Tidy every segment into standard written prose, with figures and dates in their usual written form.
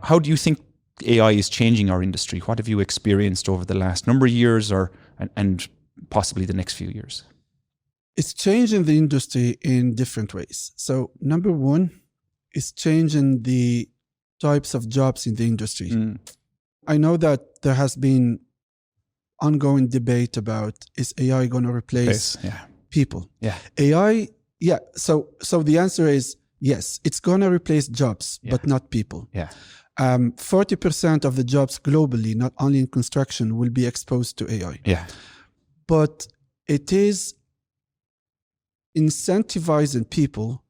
how do you think AI is changing our industry? What have you experienced over the last number of years and possibly the next few years? It's changing the industry in different ways. So number one, it's changing the types of jobs in the industry. I know that there has been ongoing debate about, is AI going to replace people? AI, so the answer is yes, it's going to replace jobs, but not people. 40% of the jobs globally, not only in construction, will be exposed to AI. But it is incentivizing people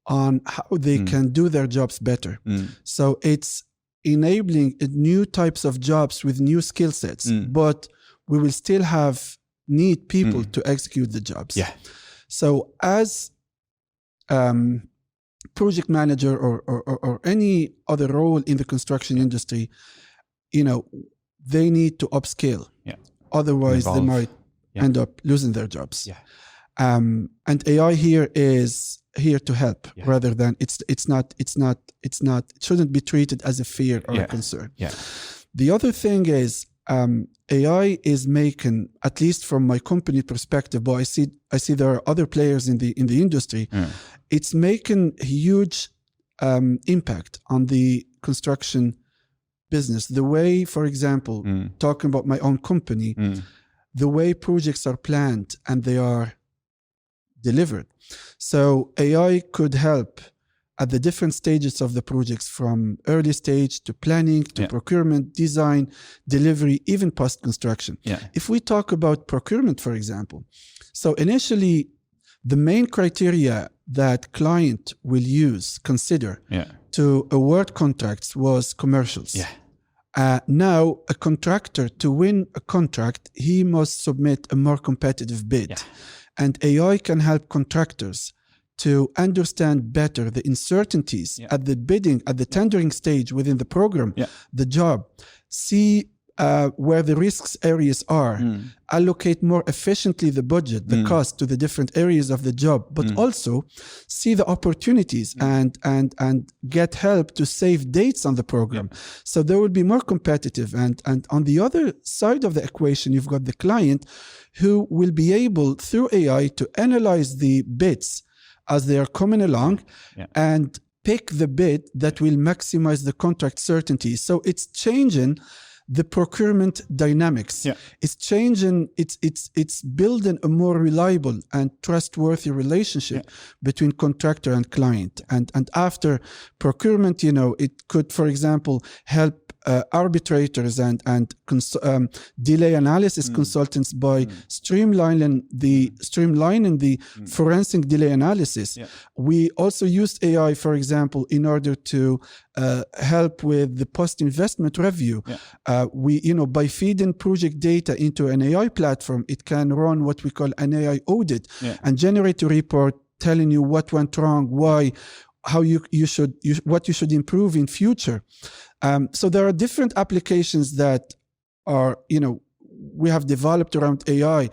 on how they can do their jobs better. So it's enabling new types of jobs with new skill sets, but we will still need people to execute the jobs. So as project manager or any other role in the construction industry, they need to upscale. Otherwise, they might end up losing their jobs. And AI here is here to help rather than it shouldn't be treated as a fear or a concern. The other thing is AI is making, at least from my company perspective, but I see there are other players in the industry. It's making huge impact on the construction business. The way, for example, talking about my own company, the way projects are planned and they are delivered. So AI could help at the different stages of the projects, from early stage to planning to procurement, design, delivery, even post-construction. If we talk about procurement, for example, so initially the main criteria that client will consider to award contracts was commercials. Now a contractor, to win a contract, he must submit a more competitive bid. And AI can help contractors to understand better the uncertainties at the bidding, at the tendering stage within the program, the job, see where the risks areas are, allocate more efficiently the budget, the cost to the different areas of the job, but also see the opportunities and get help to save dates on the program. So they will be more competitive. And on the other side of the equation, you've got the client who will be able, through AI, to analyze the bids as they are coming along and pick the bid that will maximize the contract certainty. So it's changing the procurement dynamics. It's changing, it's building a more reliable and trustworthy relationship between contractor and client. And after procurement, it could, for example, help arbitrators and delay analysis consultants by streamlining the forensic delay analysis. We also used AI, for example, in order to help with the post-investment review. By feeding project data into an AI platform, it can run what we call an AI audit and generate a report telling you what went wrong, why, how what you should improve in future. So there are different applications that are, we have developed around AI.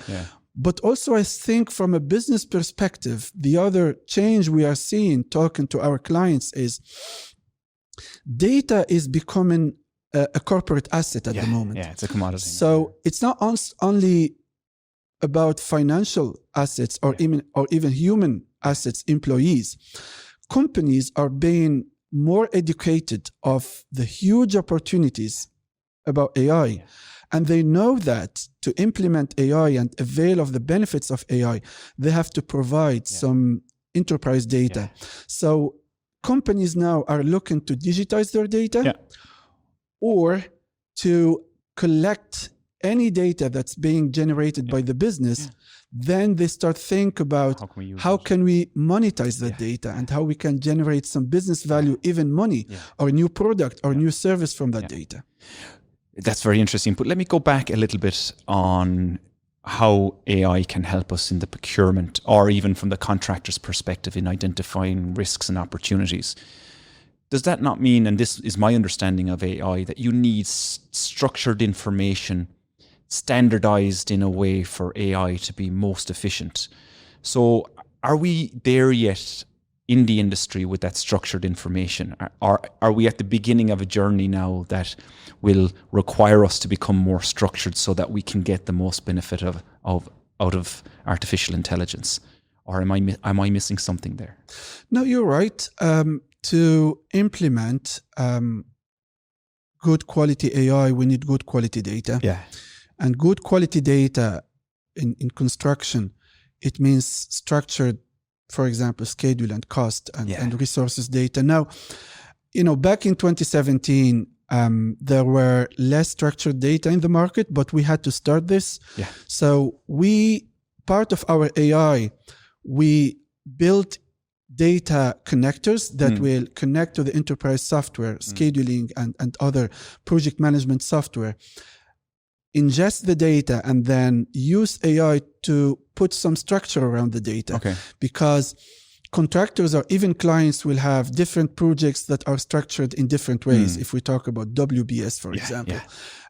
But also, I think from a business perspective, the other change we are seeing talking to our clients is data is becoming a corporate asset at the moment. It's a commodity. So it's not only about financial assets or even human assets, employees. Companies are being more educated of the huge opportunities about AI. And they know that to implement AI and avail of the benefits of AI, they have to provide some enterprise data. So companies now are looking to digitize their data or to collect any data that's being generated by the business. Then they start think about how can we monetize that data and how we can generate some business value, even money or new product or new service from that data. That's very interesting. But let me go back a little bit on how AI can help us in the procurement or even from the contractor's perspective in identifying risks and opportunities. Does that not mean, and this is my understanding of AI, that you need structured information standardized in a way for AI to be most efficient? So are we there yet in the industry with that structured information? Are we at the beginning of a journey now that will require us to become more structured so that we can get the most benefit out of artificial intelligence? Or am I missing something there? No, you're right. To implement good quality AI, we need good quality data. Yeah. And good quality data in construction, it means structured, for example, schedule and cost and resources data. Now, back in 2017, there were less structured data in the market, but we had to start this. Yeah. So part of our AI, we built data connectors that will connect to the enterprise software, scheduling and other project management software, ingest the data, and then use AI to put some structure around the data. Okay. Because contractors or even clients will have different projects that are structured in different ways. If we talk about WBS, for example. Yeah.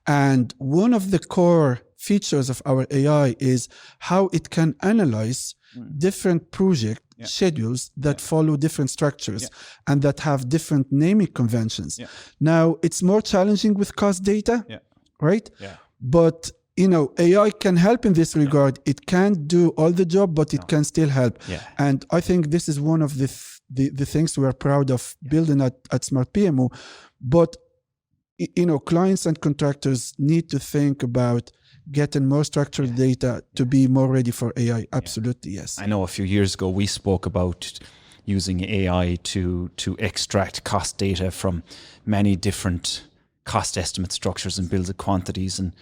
And one of the core features of our AI is how it can analyze different project schedules that follow different structures and that have different naming conventions. Now, it's more challenging with cost data, right? Yeah. But AI can help in this regard. It can't do all the job, but it can still help. Yeah. And I think this is one of the things we are proud of building at Smart PMO. But clients and contractors need to think about getting more structured data to be more ready for AI. Absolutely, yes. I know a few years ago we spoke about using AI to extract cost data from many different cost estimate structures and bills of quantities, and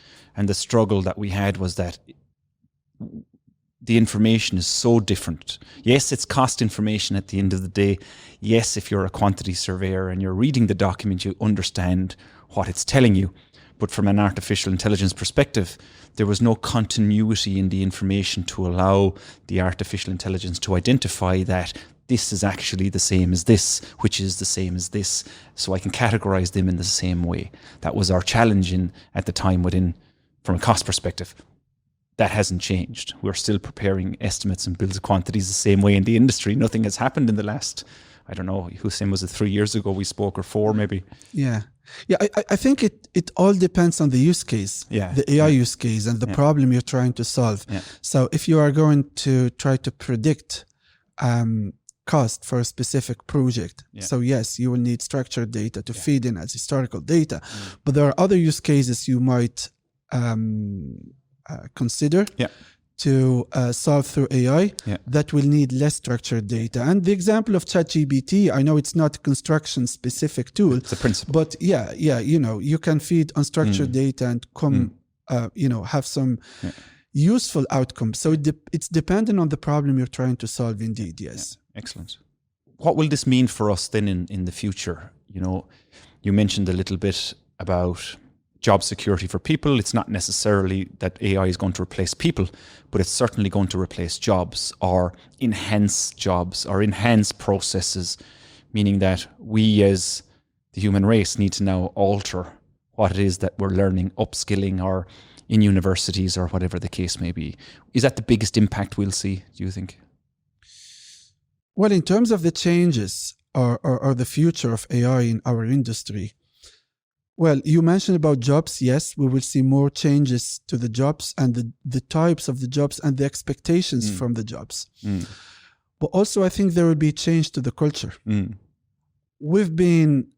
the struggle that we had was that the information is so different. Yes, it's cost information at the end of the day. Yes, if you're a quantity surveyor and you're reading the document, you understand what it's telling you. But from an artificial intelligence perspective, there was no continuity in the information to allow the artificial intelligence to identify that this is actually the same as this, which is the same as this. So I can categorize them in the same way. That was our challenge at the time from a cost perspective. That hasn't changed. We're still preparing estimates and bills of quantities the same way in the industry. Nothing has happened in the last, I don't know, Hussein, was it 3 years ago we spoke, or 4 maybe? Yeah. Yeah, I think it all depends on the use case, the AI use case and the problem you're trying to solve. Yeah. So if you are going to try to predict cost for a specific project, so yes, you will need structured data to feed in as historical data. But there are other use cases you might consider to solve through AI that will need less structured data. And the example of ChatGPT, I know it's not a construction specific tool. It's a principle. But you can feed unstructured data and have some useful outcomes. So it's dependent on the problem you're trying to solve indeed, yes. Yeah. Excellent. What will this mean for us then in the future? You mentioned a little bit about job security for people. It's not necessarily that AI is going to replace people, but it's certainly going to replace jobs or enhance jobs or enhance processes, meaning that we as the human race need to now alter what it is that we're learning, upskilling, or in universities or whatever the case may be. Is that the biggest impact we'll see, do you think? Well, in terms of the changes or the future of AI in our industry, well, you mentioned about jobs. Yes, we will see more changes to the jobs and the types of the jobs and the expectations from the jobs. But also, I think there will be change to the culture. We've been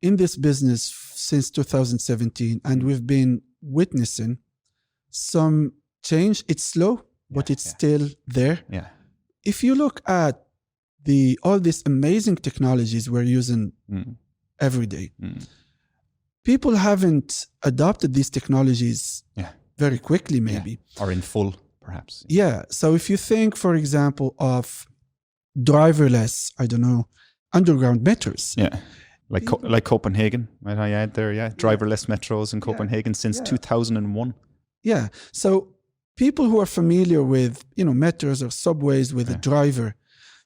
in this business since 2017, and we've been witnessing some change. It's slow, but it's still there. Yeah. If you look at all these amazing technologies we're using every day, people haven't adopted these technologies very quickly, maybe. Or in full, perhaps. Yeah. So if you think, for example, of driverless, underground metros. Yeah. Like Copenhagen, might I add there? Yeah. Driverless metros in Copenhagen since 2001. Yeah. So people who are familiar with, metros or subways with a driver,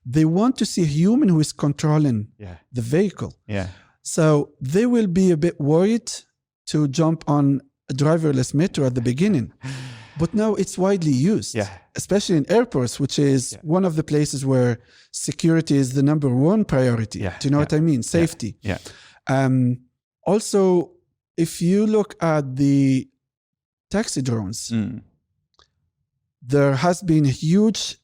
they want to see a human who is controlling the vehicle. Yeah. So they will be a bit worried to jump on a driverless metro at the beginning. But now it's widely used, especially in airports, which is one of the places where security is the number one priority. Do you know what I mean? Safety. Also, if you look at the taxi drones, there has been huge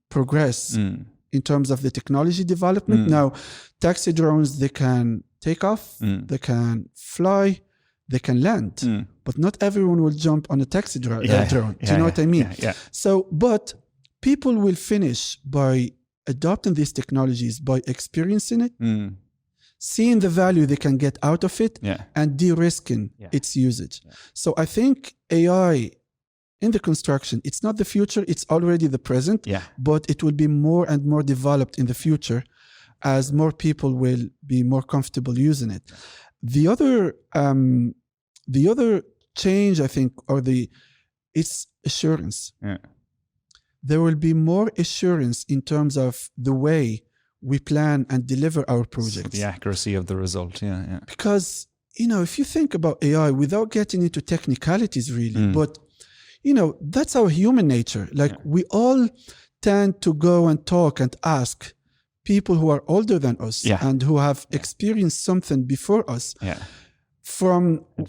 progress in terms of the technology development. Now, taxi drones, they can take off, they can fly, they can land, but not everyone will jump on a taxi drone. Do you know what I mean? So, but people will finish by adopting these technologies, by experiencing it, seeing the value they can get out of it, and de-risking its usage. So I think AI in the construction, it's not the future, it's already the present, but it will be more and more developed in the future as more people will be more comfortable using it. The other change, I think, it's assurance. There will be more assurance in terms of the way we plan and deliver our projects. So the accuracy of the result, Because, if you think about AI, without getting into technicalities really, but, that's our human nature. Like we all tend to go and talk and ask people who are older than us and who have experienced something before us.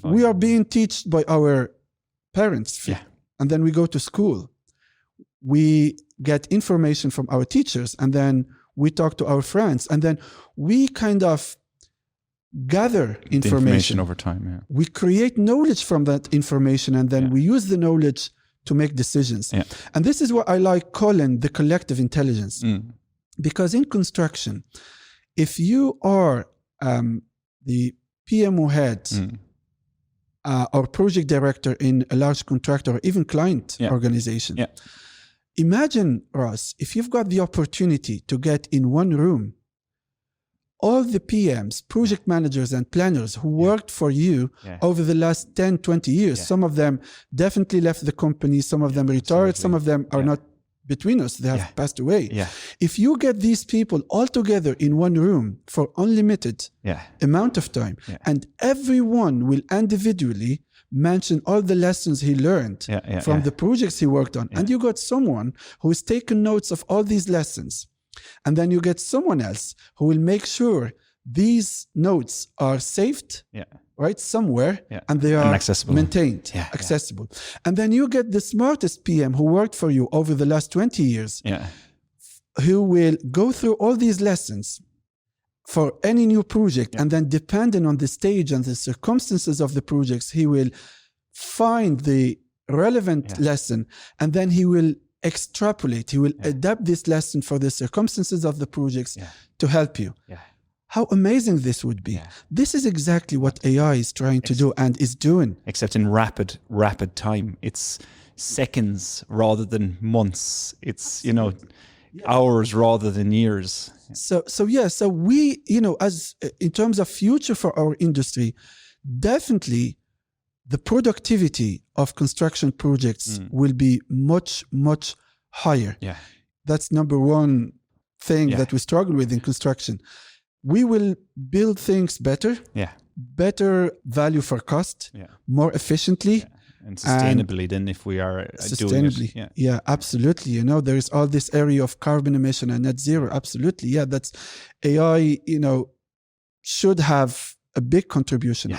We are being taught by our parents, and then we go to school. We get information from our teachers, and then we talk to our friends, and then we kind of gather information over time. We create knowledge from that information, and then we use the knowledge to make decisions. And this is what I like calling the collective intelligence. Because in construction, if you are the PMO head or project director in a large contractor or even client organization, imagine, Ross, if you've got the opportunity to get in one room all the PMs, project managers and planners who worked for you over the last 10, 20 years. Some of them definitely left the company, some of them retired, some of them are not between us, they have passed away. If you get these people all together in one room for unlimited amount of time, and everyone will individually mention all the lessons he learned from the projects he worked on, and you got someone who has taken notes of all these lessons, and then you get someone else who will make sure these notes are saved right somewhere and they are maintained, accessible. And then you get the smartest PM who worked for you over the last 20 years who will go through all these lessons for any new project, and then depending on the stage and the circumstances of the projects, he will find the relevant lesson, and then he will extrapolate, he will adapt this lesson for the circumstances of the projects to help you. How amazing this would be. This is exactly what AI is trying to do and is doing. Except in rapid time. It's seconds rather than months. It's, hours rather than years. So we, as in terms of future for our industry, definitely the productivity of construction projects will be much, much higher. That's number one thing that we struggle with in construction. We will build things better, better value for cost, more efficiently. And sustainably than if we are doing it. Yeah, absolutely. There is all this area of carbon emission and net zero. Absolutely. Yeah, that's AI, should have a big contribution